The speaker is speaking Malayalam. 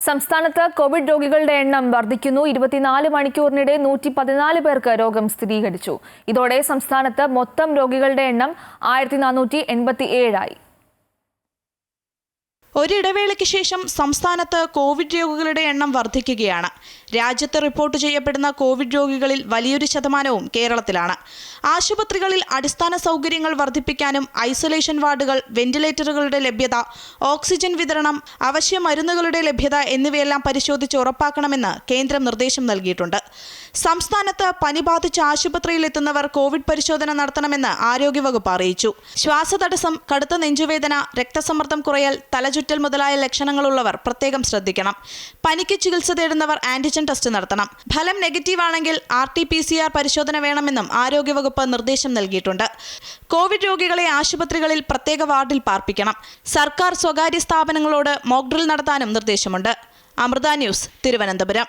സംസ്ഥാനത്ത് കോവിഡ് രോഗികളുടെ എണ്ണം വർദ്ധിക്കുന്നു. 24 മണിക്കൂറിനിടെ 114 പേർക്ക് രോഗം സ്ഥിരീകരിച്ചു. ഇതോടെ സംസ്ഥാനത്ത് മൊത്തം രോഗികളുടെ എണ്ണം 1487 ആയി. ഒരിടവേളയ്ക്ക് ശേഷം സംസ്ഥാനത്ത് കോവിഡ് രോഗികളുടെ എണ്ണം വർദ്ധിക്കുകയാണ്. രാജ്യത്ത് റിപ്പോർട്ട് ചെയ്യപ്പെടുന്ന കോവിഡ് രോഗികളിൽ വലിയൊരു ശതമാനവും കേരളത്തിലാണ്. ആശുപത്രികളിൽ അടിസ്ഥാന സൗകര്യങ്ങൾ വർദ്ധിപ്പിക്കാനും ഐസൊലേഷൻ വാർഡുകൾ, വെന്റിലേറ്ററുകളുടെ ലഭ്യത, ഓക്സിജൻ വിതരണം, അവശ്യ മരുന്നുകളുടെ ലഭ്യത എന്നിവയെല്ലാം പരിശോധിച്ച് ഉറപ്പാക്കണമെന്ന് കേന്ദ്രം നിർദ്ദേശം നൽകിയിട്ടുണ്ട്. സംസ്ഥാനത്ത് പനി ബാധിച്ച് ആശുപത്രിയിൽ എത്തുന്നവർ കോവിഡ് പരിശോധന നടത്തണമെന്ന് ആരോഗ്യവകുപ്പ് അറിയിച്ചു. ശ്വാസതടസ്സം, കടുത്ത നെഞ്ചുവേദന, രക്തസമ്മർദ്ദം കുറയൽ, തലചുറ്റൽ മുതലായ ലക്ഷണങ്ങളുള്ളവർ പ്രത്യേകം ശ്രദ്ധിക്കണം. പനിക്ക് ചികിത്സ തേടുന്നവർ ആന്റിജൻ ടെസ്റ്റ് നടത്തണം. ഫലം നെഗറ്റീവ് ആണെങ്കിൽ RT-PCR പരിശോധന വേണമെന്നും ആരോഗ്യവകുപ്പ് നിർദ്ദേശം നൽകിയിട്ടുണ്ട്. കോവിഡ് രോഗികളെ ആശുപത്രികളിൽ പ്രത്യേക വാർഡിൽ പാർപ്പിക്കണം. സർക്കാർ, സ്വകാര്യ സ്ഥാപനങ്ങളോട് മോക്ക് ഡ്രിൽ നടത്താനും നിർദ്ദേശമുണ്ട്. അമൃത ന്യൂസ്, തിരുവനന്തപുരം.